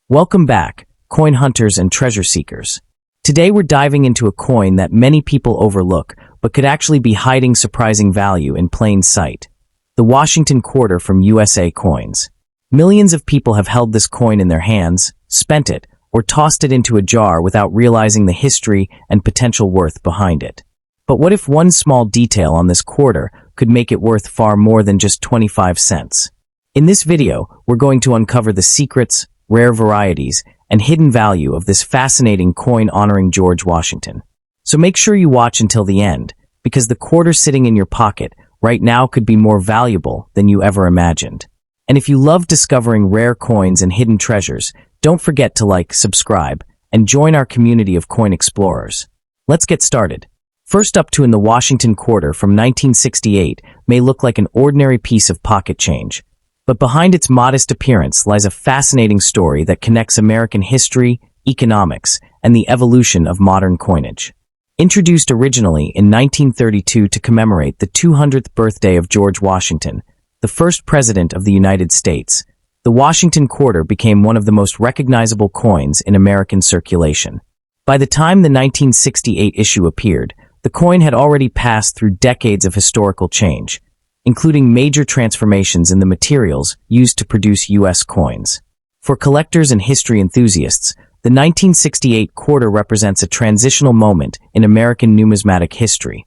Welcome back, coin hunters and treasure seekers. Today we're diving into a coin that many people overlook, but could actually be hiding surprising value in plain sight. The Washington Quarter from USA Coins. Millions of people have held this coin in their hands, spent it, or tossed it into a jar without realizing the history and potential worth behind it. But what if one small detail on this quarter could make it worth far more than just 25 cents? In this video, we're going to uncover the secrets, rare varieties, and hidden value of this fascinating coin honoring George Washington. So make sure you watch until the end, because the quarter sitting in your pocket right now could be more valuable than you ever imagined. And if you love discovering rare coins and hidden treasures, don't forget to like, subscribe, and join our community of coin explorers. Let's get started. First up in the Washington Quarter from 1968 may look like an ordinary piece of pocket change. But behind its modest appearance lies a fascinating story that connects American history, economics, and the evolution of modern coinage. Introduced originally in 1932 to commemorate the 200th birthday of George Washington, the first president of the United States, the Washington Quarter became one of the most recognizable coins in American circulation. By the time the 1968 issue appeared, the coin had already passed through decades of historical change, including major transformations in the materials used to produce U.S. coins. For collectors and history enthusiasts, the 1968 quarter represents a transitional moment in American numismatic history,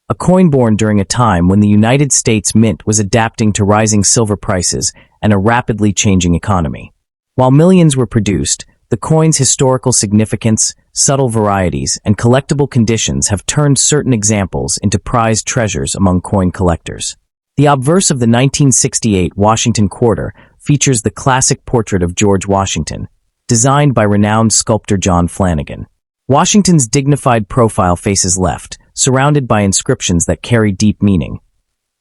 a coin born during a time when the United States Mint was adapting to rising silver prices and a rapidly changing economy. While millions were produced, the coin's historical significance, subtle varieties, and collectible conditions have turned certain examples into prized treasures among coin collectors. The obverse of the 1968 Washington Quarter features the classic portrait of George Washington, designed by renowned sculptor John Flanagan. Washington's dignified profile faces left, surrounded by inscriptions that carry deep meaning.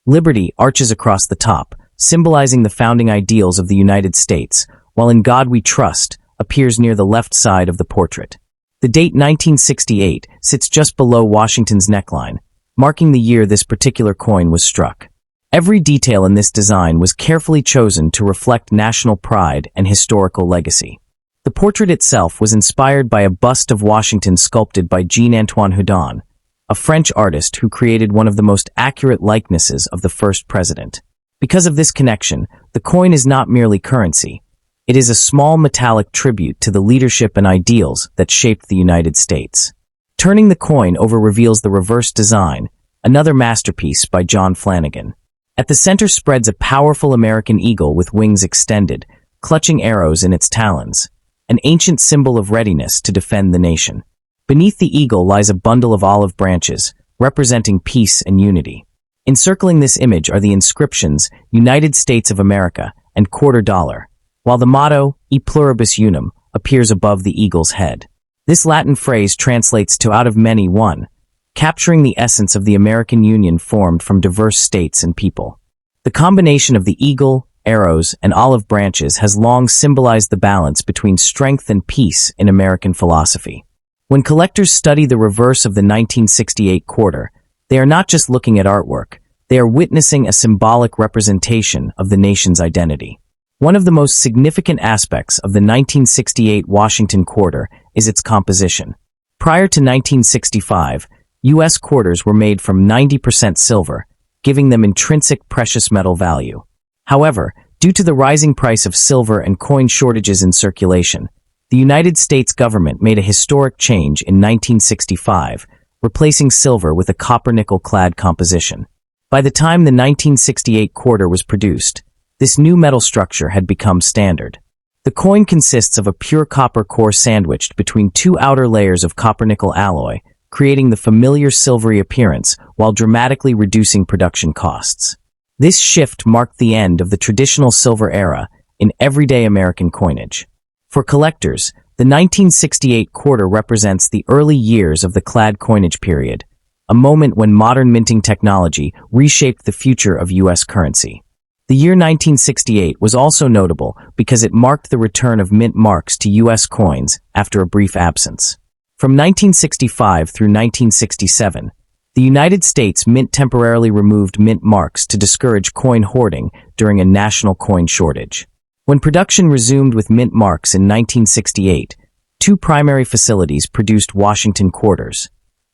Liberty arches across the top, symbolizing the founding ideals of the United States, while In God We Trust appears near the left side of the portrait. The date 1968 sits just below Washington's neckline, marking the year this particular coin was struck. Every detail in this design was carefully chosen to reflect national pride and historical legacy. The portrait itself was inspired by a bust of Washington sculpted by Jean-Antoine Houdon, a French artist who created one of the most accurate likenesses of the first president. Because of this connection, the coin is not merely currency. It is a small metallic tribute to the leadership and ideals that shaped the United States. Turning the coin over reveals the reverse design, another masterpiece by John Flanagan. At the center spreads a powerful American eagle with wings extended, clutching arrows in its talons, an ancient symbol of readiness to defend the nation. Beneath the eagle lies a bundle of olive branches, representing peace and unity. Encircling this image are the inscriptions United States of America and quarter dollar, while the motto E pluribus unum appears above the eagle's head. This Latin phrase translates to out of many one, capturing the essence of the American Union formed from diverse states and people. The combination of the eagle, arrows, and olive branches has long symbolized the balance between strength and peace in American philosophy. When collectors study the reverse of the 1968 quarter, they are not just looking at artwork, they are witnessing a symbolic representation of the nation's identity. One of the most significant aspects of the 1968 Washington Quarter is its composition. Prior to 1965, U.S. quarters were made from 90% silver, giving them intrinsic precious metal value. However, due to the rising price of silver and coin shortages in circulation, the United States government made a historic change in 1965, replacing silver with a copper-nickel-clad composition. By the time the 1968 quarter was produced, this new metal structure had become standard. The coin consists of a pure copper core sandwiched between two outer layers of copper-nickel alloy, creating the familiar silvery appearance while dramatically reducing production costs. This shift marked the end of the traditional silver era in everyday American coinage. For collectors, the 1968 quarter represents the early years of the clad coinage period, a moment when modern minting technology reshaped the future of U.S. currency. The year 1968 was also notable because it marked the return of mint marks to U.S. coins after a brief absence. From 1965 through 1967, the United States Mint temporarily removed mint marks to discourage coin hoarding during a national coin shortage. When production resumed with mint marks in 1968, two primary facilities produced Washington quarters: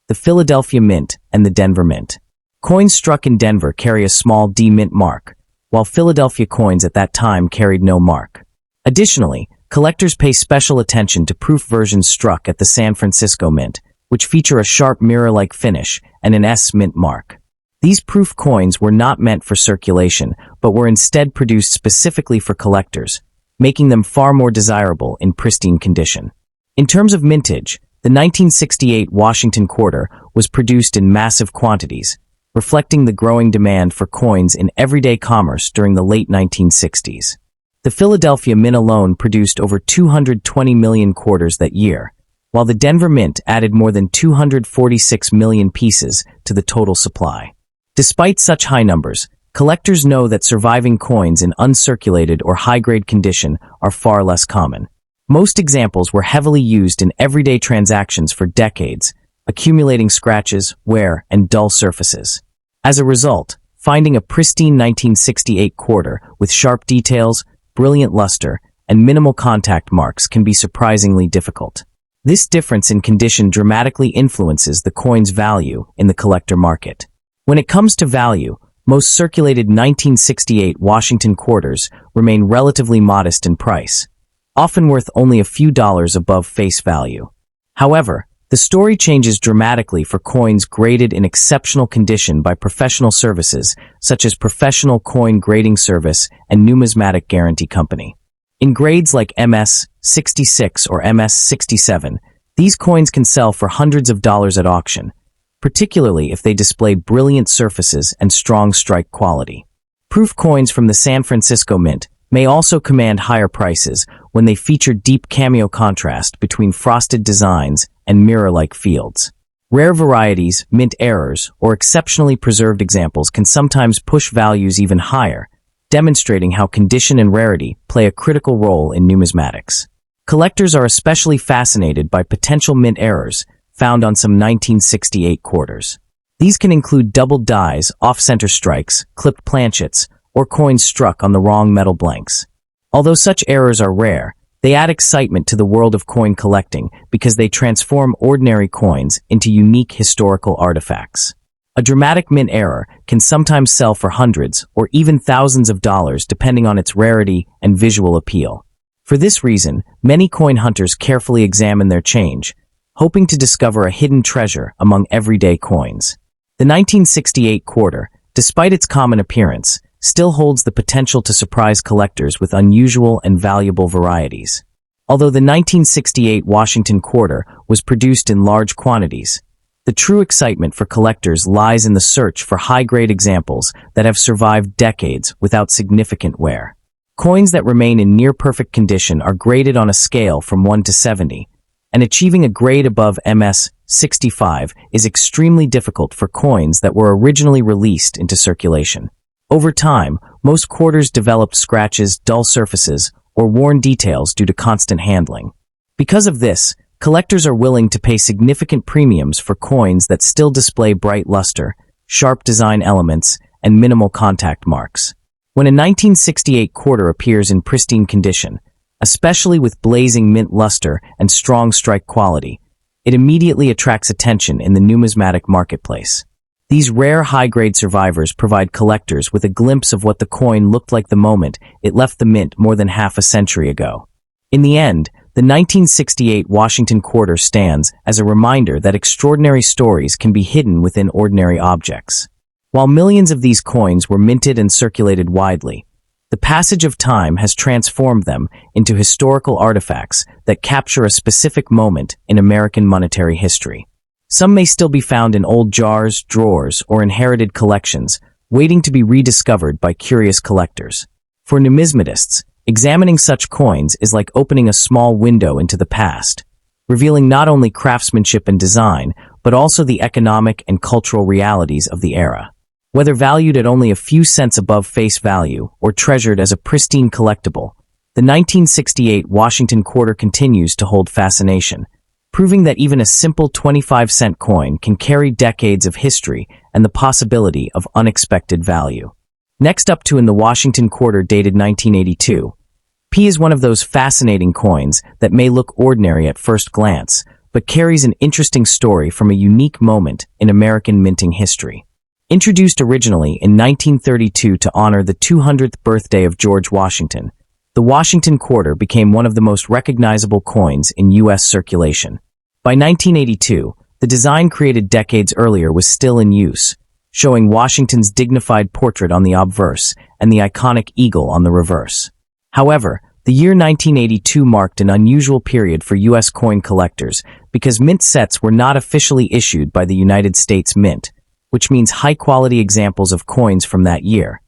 the Philadelphia Mint and the Denver Mint. Coins struck in Denver carry a small D mint mark, while Philadelphia coins at that time carried no mark. Additionally, collectors pay special attention to proof versions struck at the San Francisco Mint, which feature a sharp mirror-like finish and an S mint mark. These proof coins were not meant for circulation, but were instead produced specifically for collectors, making them far more desirable in pristine condition. In terms of mintage, the 1968 Washington quarter was produced in massive quantities, reflecting the growing demand for coins in everyday commerce during the late 1960s. The Philadelphia Mint alone produced over 220 million quarters that year, while the Denver Mint added more than 246 million pieces to the total supply. Despite such high numbers, collectors know that surviving coins in uncirculated or high-grade condition are far less common. Most examples were heavily used in everyday transactions for decades, accumulating scratches, wear, and dull surfaces. As a result, finding a pristine 1968 quarter with sharp details, brilliant luster, and minimal contact marks can be surprisingly difficult. This difference in condition dramatically influences the coin's value in the collector market. When it comes to value, most circulated 1968 Washington quarters remain relatively modest in price, often worth only a few dollars above face value. However, the story changes dramatically for coins graded in exceptional condition by professional services such as Professional Coin Grading Service and Numismatic Guarantee Company. In grades like MS-66 or MS-67, these coins can sell for hundreds of dollars at auction, particularly if they display brilliant surfaces and strong strike quality. Proof coins from the San Francisco Mint may also command higher prices when they feature deep cameo contrast between frosted designs and mirror-like fields. Rare varieties, mint errors, or exceptionally preserved examples can sometimes push values even higher, demonstrating how condition and rarity play a critical role in numismatics. Collectors are especially fascinated by potential mint errors found on some 1968 quarters. These can include doubled dies, off-center strikes, clipped planchets, or coins struck on the wrong metal blanks. Although such errors are rare, they add excitement to the world of coin collecting because they transform ordinary coins into unique historical artifacts. A dramatic mint error can sometimes sell for hundreds or even thousands of dollars depending on its rarity and visual appeal. For this reason, many coin hunters carefully examine their change, hoping to discover a hidden treasure among everyday coins. The 1968 quarter, despite its common appearance, still holds the potential to surprise collectors with unusual and valuable varieties. Although the 1968 Washington quarter was produced in large quantities, the true excitement for collectors lies in the search for high-grade examples that have survived decades without significant wear. Coins that remain in near-perfect condition are graded on a scale from 1 to 70, and achieving a grade above MS-65 is extremely difficult for coins that were originally released into circulation. Over time, most quarters developed scratches, dull surfaces, or worn details due to constant handling. Because of this, collectors are willing to pay significant premiums for coins that still display bright luster, sharp design elements, and minimal contact marks. When a 1968 quarter appears in pristine condition, especially with blazing mint luster and strong strike quality, it immediately attracts attention in the numismatic marketplace. These rare high-grade survivors provide collectors with a glimpse of what the coin looked like the moment it left the mint more than half a century ago. In the end, the 1968 Washington quarter stands as a reminder that extraordinary stories can be hidden within ordinary objects. While millions of these coins were minted and circulated widely, the passage of time has transformed them into historical artifacts that capture a specific moment in American monetary history. Some may still be found in old jars, drawers, or inherited collections, waiting to be rediscovered by curious collectors. For numismatists, examining such coins is like opening a small window into the past, revealing not only craftsmanship and design, but also the economic and cultural realities of the era. Whether valued at only a few cents above face value or treasured as a pristine collectible, the 1968 Washington quarter continues to hold fascination, proving that even a simple 25-cent coin can carry decades of history and the possibility of unexpected value. Next up in the Washington quarter dated 1982, P is one of those fascinating coins that may look ordinary at first glance, but carries an interesting story from a unique moment in American minting history. Introduced originally in 1932 to honor the 200th birthday of George Washington, the Washington quarter became one of the most recognizable coins in U.S. circulation. By 1982, the design created decades earlier was still in use, showing Washington's dignified portrait on the obverse and the iconic eagle on the reverse. However, the year 1982 marked an unusual period for U.S. coin collectors because mint sets were not officially issued by the United States Mint, which means high-quality examples of coins from that year,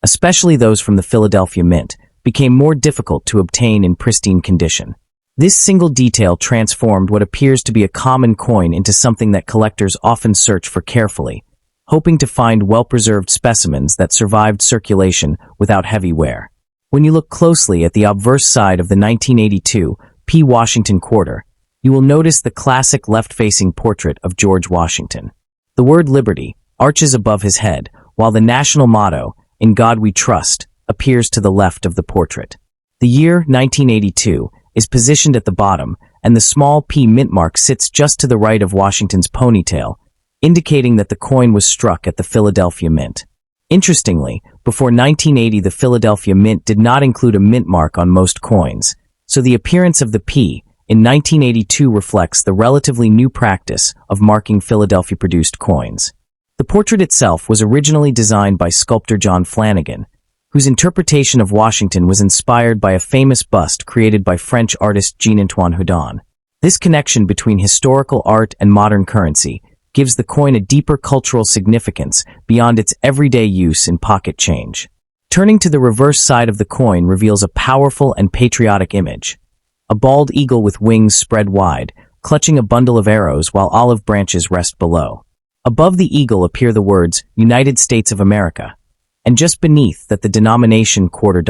especially those from the Philadelphia Mint, became more difficult to obtain in pristine condition. This single detail transformed what appears to be a common coin into something that collectors often search for carefully, hoping to find well-preserved specimens that survived circulation without heavy wear. When you look closely at the obverse side of the 1982 P. Washington quarter, you will notice the classic left-facing portrait of George Washington. The word Liberty arches above his head, while the national motto, "In God We Trust," appears to the left of the portrait. The year 1982 is positioned at the bottom, and the small P mint mark sits just to the right of Washington's ponytail, indicating that the coin was struck at the Philadelphia Mint. Interestingly, before 1980 the Philadelphia Mint did not include a mint mark on most coins, so the appearance of the P in 1982 reflects the relatively new practice of marking Philadelphia-produced coins. The portrait itself was originally designed by sculptor John Flanagan, whose interpretation of Washington was inspired by a famous bust created by French artist Jean-Antoine Houdon. This connection between historical art and modern currency gives the coin a deeper cultural significance beyond its everyday use in pocket change. Turning to the reverse side of the coin reveals a powerful and patriotic image. A bald eagle with wings spread wide, clutching a bundle of arrows while olive branches rest below. Above the eagle appear the words, United States of America, and just beneath that the denomination $quarter.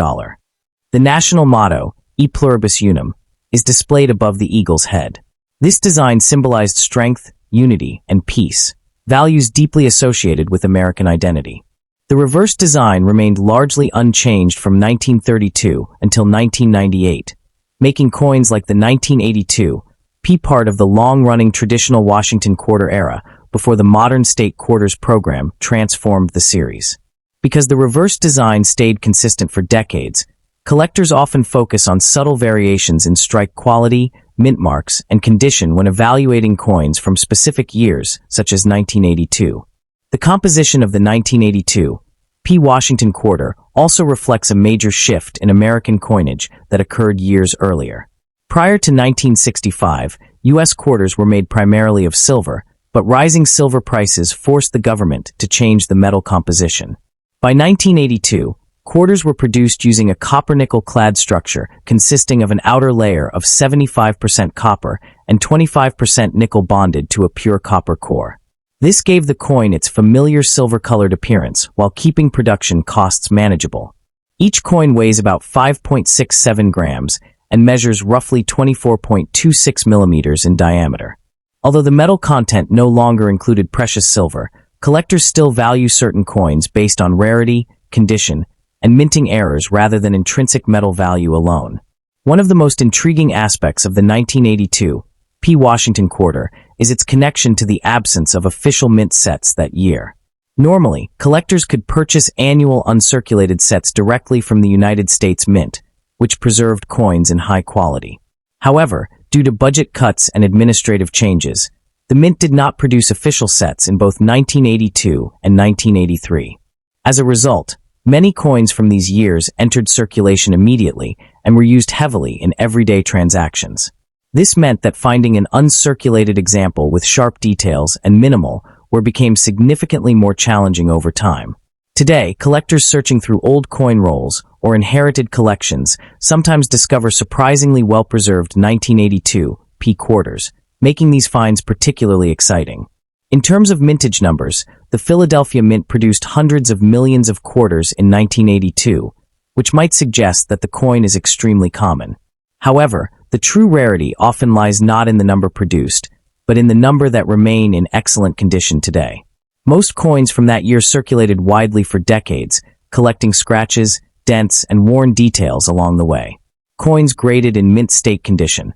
The national motto, E Pluribus Unum, is displayed above the eagle's head. This design symbolized strength, unity, and peace, values deeply associated with American identity. The reverse design remained largely unchanged from 1932 until 1998, making coins like the 1982 P part of the long-running traditional Washington quarter era before the modern state quarters program transformed the series. Because the reverse design stayed consistent for decades, collectors often focus on subtle variations in strike quality, mint marks, and condition when evaluating coins from specific years, such as 1982. The composition of the 1982 P. Washington quarter also reflects a major shift in American coinage that occurred years earlier. Prior to 1965, U.S. quarters were made primarily of silver, but rising silver prices forced the government to change the metal composition. By 1982, quarters were produced using a copper-nickel clad structure consisting of an outer layer of 75% copper and 25% nickel bonded to a pure copper core. This gave the coin its familiar silver-colored appearance while keeping production costs manageable. Each coin weighs about 5.67 grams and measures roughly 24.26 millimeters in diameter. Although the metal content no longer included precious silver, collectors still value certain coins based on rarity, condition, and minting errors rather than intrinsic metal value alone. One of the most intriguing aspects of the 1982 P. Washington quarter is its connection to the absence of official mint sets that year. Normally, collectors could purchase annual uncirculated sets directly from the United States Mint, which preserved coins in high quality. However, due to budget cuts and administrative changes, the Mint did not produce official sets in both 1982 and 1983. As a result, many coins from these years entered circulation immediately and were used heavily in everyday transactions. This meant that finding an uncirculated example with sharp details and minimal wear became significantly more challenging over time. Today, collectors searching through old coin rolls or inherited collections sometimes discover surprisingly well-preserved 1982 P quarters, making these finds particularly exciting. In terms of mintage numbers, the Philadelphia Mint produced hundreds of millions of quarters in 1982, which might suggest that the coin is extremely common. However, the true rarity often lies not in the number produced, but in the number that remain in excellent condition today. Most coins from that year circulated widely for decades, collecting scratches, dents, and worn details along the way. coins graded in mint state condition,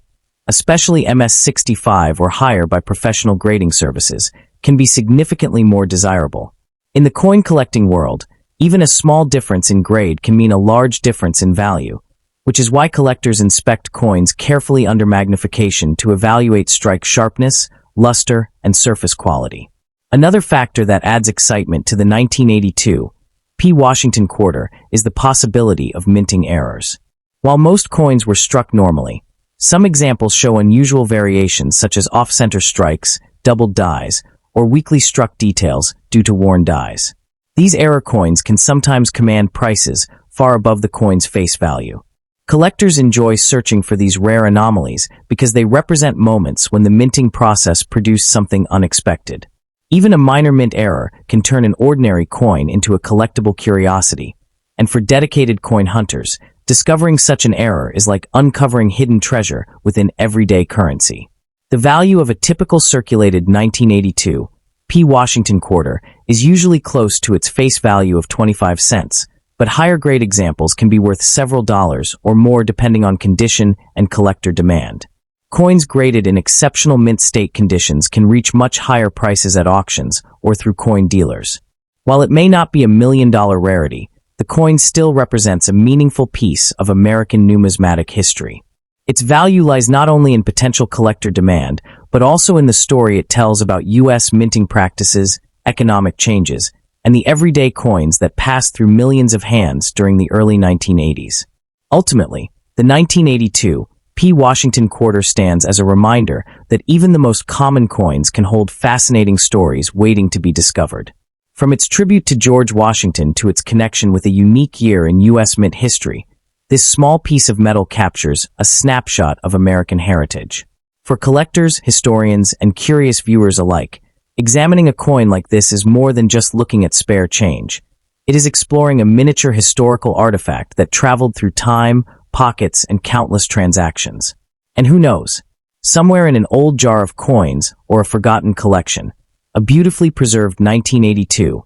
especially MS-65 or higher by professional grading services, can be significantly more desirable. In the coin collecting world, even a small difference in grade can mean a large difference in value, which is why collectors inspect coins carefully under magnification to evaluate strike sharpness, luster, and surface quality. Another factor that adds excitement to the 1982 P. Washington quarter is the possibility of minting errors. While most coins were struck normally, some examples show unusual variations such as off-center strikes, doubled dies, or weakly struck details due to worn dies. These error coins can sometimes command prices far above the coin's face value. Collectors enjoy searching for these rare anomalies because they represent moments when the minting process produced something unexpected. Even a minor mint error can turn an ordinary coin into a collectible curiosity, and for dedicated coin hunters, discovering such an error is like uncovering hidden treasure within everyday currency. The value of a typical circulated 1982 P. Washington quarter is usually close to its face value of 25 cents, but higher grade examples can be worth several dollars or more depending on condition and collector demand. Coins graded in exceptional mint state conditions can reach much higher prices at auctions or through coin dealers. While it may not be a million-dollar rarity, the coin still represents a meaningful piece of American numismatic history. Its value lies not only in potential collector demand, but also in the story it tells about U.S. minting practices, economic changes, and the everyday coins that passed through millions of hands during the early 1980s. Ultimately, the 1982 P. Washington quarter stands as a reminder that even the most common coins can hold fascinating stories waiting to be discovered. From its tribute to George Washington to its connection with a unique year in U.S. mint history, this small piece of metal captures a snapshot of American heritage. For collectors, historians, and curious viewers alike, examining a coin like this is more than just looking at spare change. It is exploring a miniature historical artifact that traveled through time, pockets, and countless transactions. And who knows, somewhere in an old jar of coins or a forgotten collection, a beautifully preserved 1982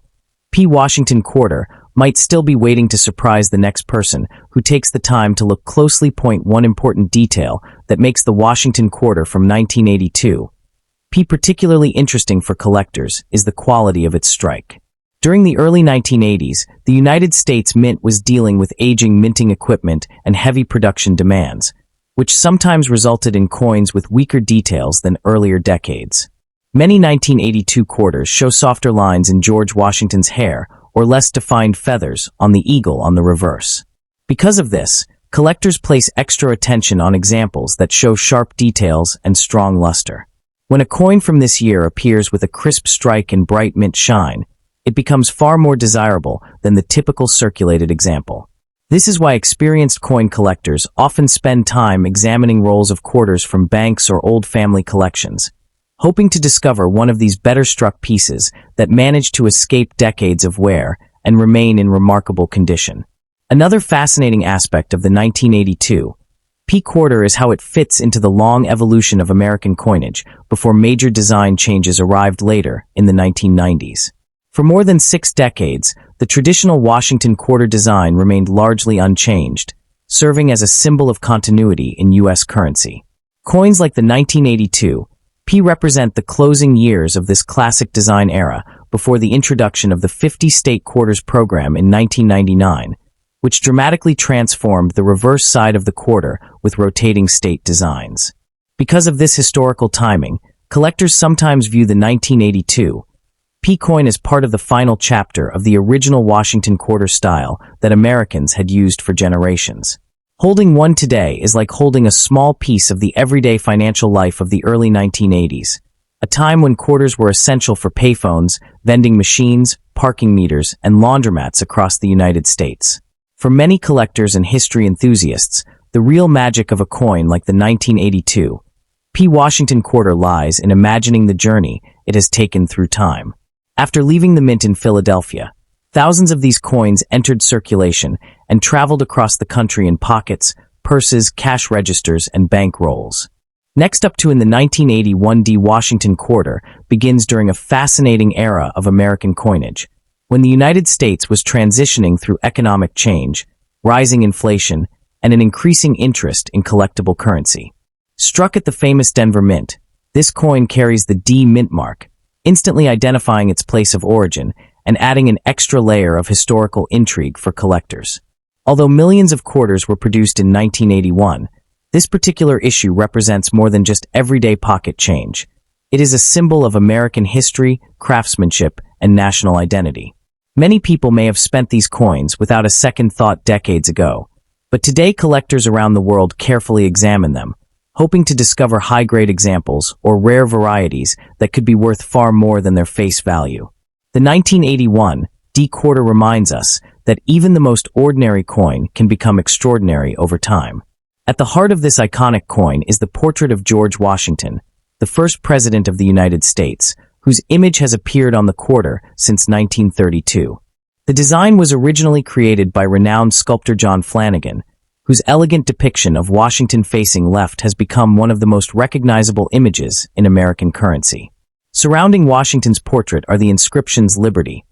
P. Washington quarter might still be waiting to surprise the next person who takes the time to look closely. Point one important detail that makes the Washington quarter from 1982 P. particularly interesting for collectors is the quality of its strike. During the early 1980s, the United States Mint was dealing with aging minting equipment and heavy production demands, which sometimes resulted in coins with weaker details than earlier decades. Many 1982 quarters show softer lines in George Washington's hair or less defined feathers on the eagle on the reverse. Because of this, collectors place extra attention on examples that show sharp details and strong luster. When a coin from this year appears with a crisp strike and bright mint shine, it becomes far more desirable than the typical circulated example. This is why experienced coin collectors often spend time examining rolls of quarters from banks or old family collections, hoping to discover one of these better-struck pieces that manage to escape decades of wear and remain in remarkable condition. Another fascinating aspect of the 1982 P quarter is how it fits into the long evolution of American coinage before major design changes arrived later in the 1990s. For more than 6 decades, the traditional Washington quarter design remained largely unchanged, serving as a symbol of continuity in U.S. currency. Coins like the 1982 P represent the closing years of this classic design era before the introduction of the 50-state quarters program in 1999, which dramatically transformed the reverse side of the quarter with rotating state designs. Because of this historical timing, collectors sometimes view the 1982 P coin as part of the final chapter of the original Washington quarter style that Americans had used for generations. Holding one today is like holding a small piece of the everyday financial life of the early 1980s, a time when quarters were essential for payphones, vending machines, parking meters, and laundromats across the United States. For many collectors and history enthusiasts, the real magic of a coin like the 1982 P. Washington quarter lies in imagining the journey it has taken through time. After leaving the mint in Philadelphia, thousands of these coins entered circulation and traveled across the country in pockets, purses, cash registers, and bank rolls. Next up to in the 1981 D. Washington quarter begins during a fascinating era of American coinage, when the United States was transitioning through economic change, rising inflation, and an increasing interest in collectible currency. Struck at the famous Denver Mint, this coin carries the D mint mark, instantly identifying its place of origin and adding an extra layer of historical intrigue for collectors. Although millions of quarters were produced in 1981, this particular issue represents more than just everyday pocket change. It is a symbol of American history, craftsmanship, and national identity. Many people may have spent these coins without a second thought decades ago, but today collectors around the world carefully examine them, hoping to discover high-grade examples or rare varieties that could be worth far more than their face value. The 1981 D quarter reminds us that even the most ordinary coin can become extraordinary over time. At the heart of this iconic coin is the portrait of George Washington, the first president of the United States, whose image has appeared on the quarter since 1932. The design was originally created by renowned sculptor John Flanagan, whose elegant depiction of Washington facing left has become one of the most recognizable images in American currency. Surrounding Washington's portrait are the inscriptions "Liberty,"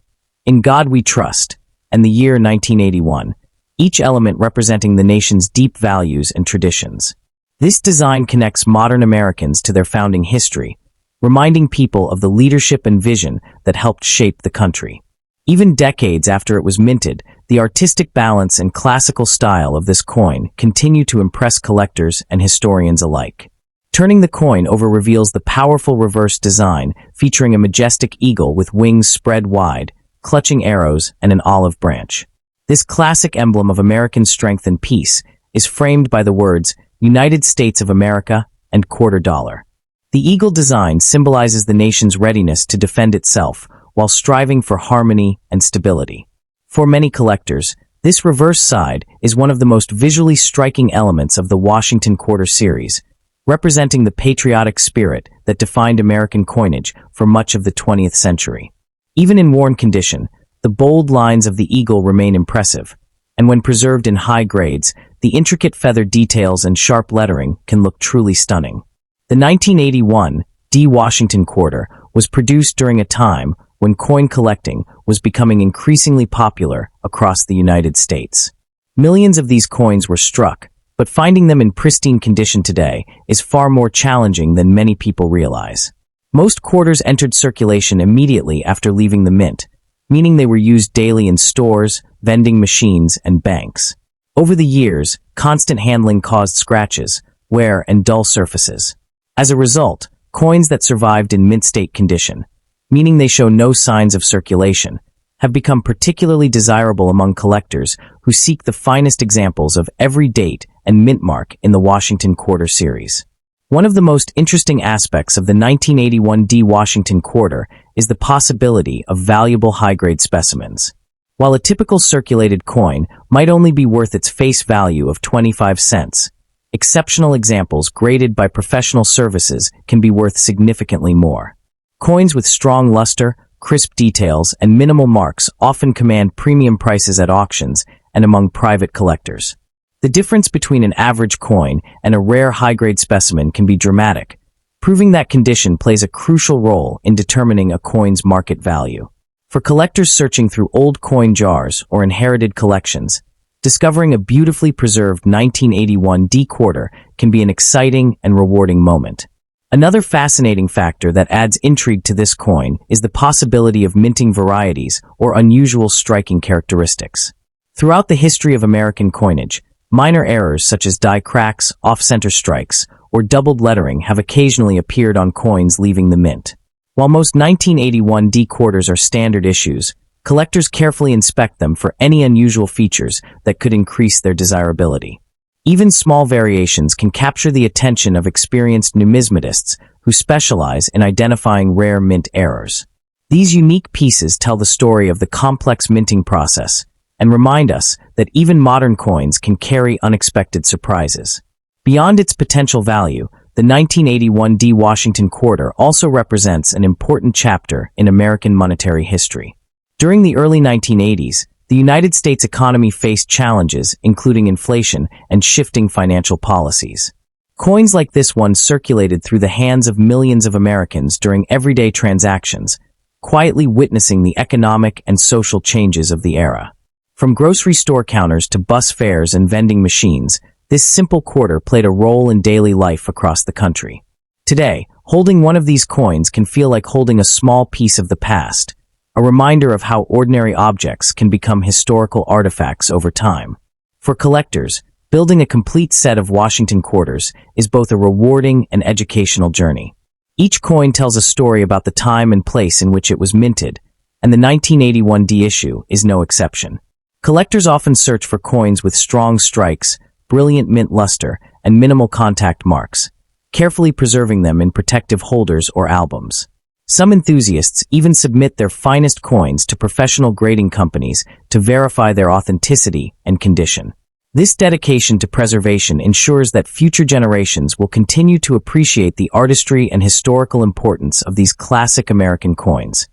"In God We Trust," and the year 1981, each element representing the nation's deep values and traditions. This design connects modern Americans to their founding history, reminding people of the leadership and vision that helped shape the country. Even decades after it was minted, the artistic balance and classical style of this coin continue to impress collectors and historians alike. Turning the coin over reveals the powerful reverse design featuring a majestic eagle with wings spread wide, clutching arrows and an olive branch. This classic emblem of American strength and peace is framed by the words "United States of America" and "quarter dollar." The eagle design symbolizes the nation's readiness to defend itself while striving for harmony and stability. For many collectors, this reverse side is one of the most visually striking elements of the Washington Quarter series, representing the patriotic spirit that defined American coinage for much of the 20th century. Even in worn condition, the bold lines of the eagle remain impressive, and when preserved in high grades, the intricate feather details and sharp lettering can look truly stunning. The 1981 D Washington Quarter was produced during a time when coin collecting was becoming increasingly popular across the United States. Millions of these coins were struck, but finding them in pristine condition today is far more challenging than many people realize. Most quarters entered circulation immediately after leaving the mint, meaning they were used daily in stores, vending machines, and banks. Over the years, constant handling caused scratches, wear, and dull surfaces. As a result, coins that survived in mint state condition, meaning they show no signs of circulation, have become particularly desirable among collectors who seek the finest examples of every date and mint mark in the Washington Quarter series. One of the most interesting aspects of the 1981 D Washington Quarter is the possibility of valuable high-grade specimens. While a typical circulated coin might only be worth its face value of 25 cents, exceptional examples graded by professional services can be worth significantly more. Coins with strong luster, crisp details, and minimal marks often command premium prices at auctions and among private collectors. The difference between an average coin and a rare high-grade specimen can be dramatic, proving that condition plays a crucial role in determining a coin's market value. For collectors searching through old coin jars or inherited collections, discovering a beautifully preserved 1981 D quarter can be an exciting and rewarding moment. Another fascinating factor that adds intrigue to this coin is the possibility of minting varieties or unusual striking characteristics. Throughout the history of American coinage, minor errors such as die cracks, off-center strikes, or doubled lettering have occasionally appeared on coins leaving the mint. While most 1981 D quarters are standard issues, collectors carefully inspect them for any unusual features that could increase their desirability. Even small variations can capture the attention of experienced numismatists who specialize in identifying rare mint errors. These unique pieces tell the story of the complex minting process and remind us that even modern coins can carry unexpected surprises. Beyond its potential value, the 1981 D Washington Quarter also represents an important chapter in American monetary history. During the early 1980s, the United States economy faced challenges including inflation and shifting financial policies. Coins like this one circulated through the hands of millions of Americans during everyday transactions, quietly witnessing the economic and social changes of the era. From grocery store counters to bus fares and vending machines, this simple quarter played a role in daily life across the country. Today, holding one of these coins can feel like holding a small piece of the past, a reminder of how ordinary objects can become historical artifacts over time. For collectors, building a complete set of Washington quarters is both a rewarding and educational journey. Each coin tells a story about the time and place in which it was minted, and the 1981 D issue is no exception. Collectors often search for coins with strong strikes, brilliant mint luster, and minimal contact marks, carefully preserving them in protective holders or albums. Some enthusiasts even submit their finest coins to professional grading companies to verify their authenticity and condition. This dedication to preservation ensures that future generations will continue to appreciate the artistry and historical importance of these classic American coins.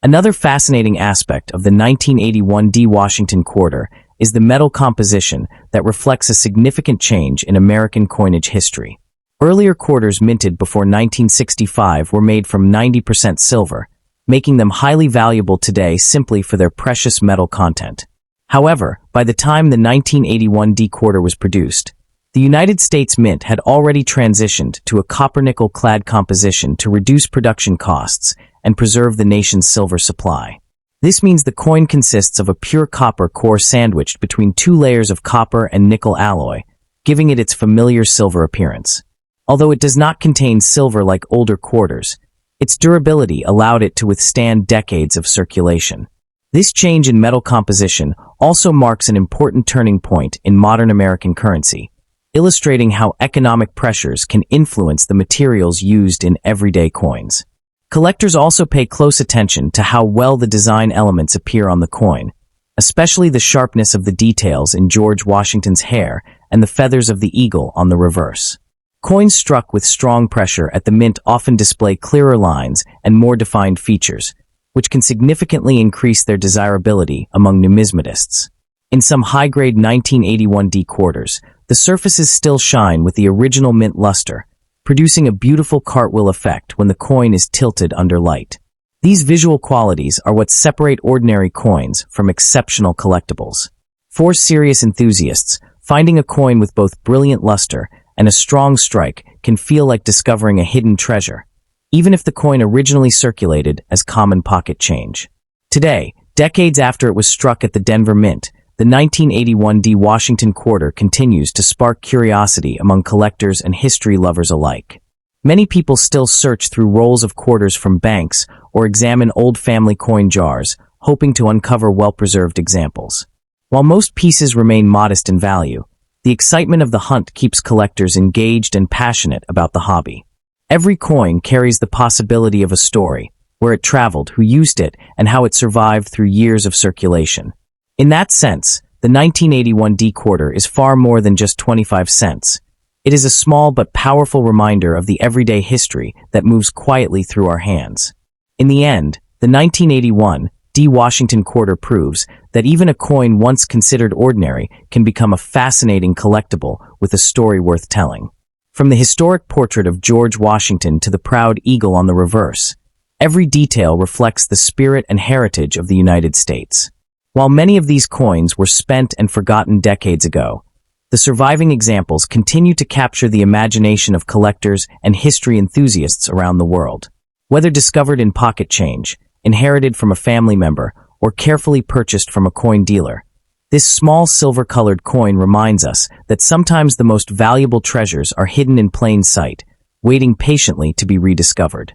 Another fascinating aspect of the 1981 D Washington quarter is the metal composition that reflects a significant change in American coinage history. Earlier quarters minted before 1965 were made from 90% silver, making them highly valuable today simply for their precious metal content. However, by the time the 1981 D quarter was produced, the United States Mint had already transitioned to a copper-nickel clad composition to reduce production costs and preserve the nation's silver supply. This means the coin consists of a pure copper core sandwiched between two layers of copper and nickel alloy, giving it its familiar silver appearance. Although it does not contain silver like older quarters, its durability allowed it to withstand decades of circulation. This change in metal composition also marks an important turning point in modern American currency, illustrating how economic pressures can influence the materials used in everyday coins. Collectors also pay close attention to how well the design elements appear on the coin, especially the sharpness of the details in George Washington's hair and the feathers of the eagle on the reverse. Coins struck with strong pressure at the mint often display clearer lines and more defined features, which can significantly increase their desirability among numismatists. In some high-grade 1981 D quarters, the surfaces still shine with the original mint luster, producing a beautiful cartwheel effect when the coin is tilted under light. These visual qualities are what separate ordinary coins from exceptional collectibles. For serious enthusiasts, finding a coin with both brilliant luster and a strong strike can feel like discovering a hidden treasure, even if the coin originally circulated as common pocket change. Today, decades after it was struck at the Denver Mint, the 1981 D Washington quarter continues to spark curiosity among collectors and history lovers alike. Many people still search through rolls of quarters from banks or examine old family coin jars, hoping to uncover well-preserved examples. While most pieces remain modest in value, the excitement of the hunt keeps collectors engaged and passionate about the hobby. Every coin carries the possibility of a story, where it traveled, who used it, and how it survived through years of circulation. In that sense, the 1981 D quarter is far more than just 25 cents. It is a small but powerful reminder of the everyday history that moves quietly through our hands. In the end, the 1981 D Washington quarter proves that even a coin once considered ordinary can become a fascinating collectible with a story worth telling. From the historic portrait of George Washington to the proud eagle on the reverse, every detail reflects the spirit and heritage of the United States. While many of these coins were spent and forgotten decades ago, the surviving examples continue to capture the imagination of collectors and history enthusiasts around the world. Whether discovered in pocket change, inherited from a family member, or carefully purchased from a coin dealer, this small silver-colored coin reminds us that sometimes the most valuable treasures are hidden in plain sight, waiting patiently to be rediscovered.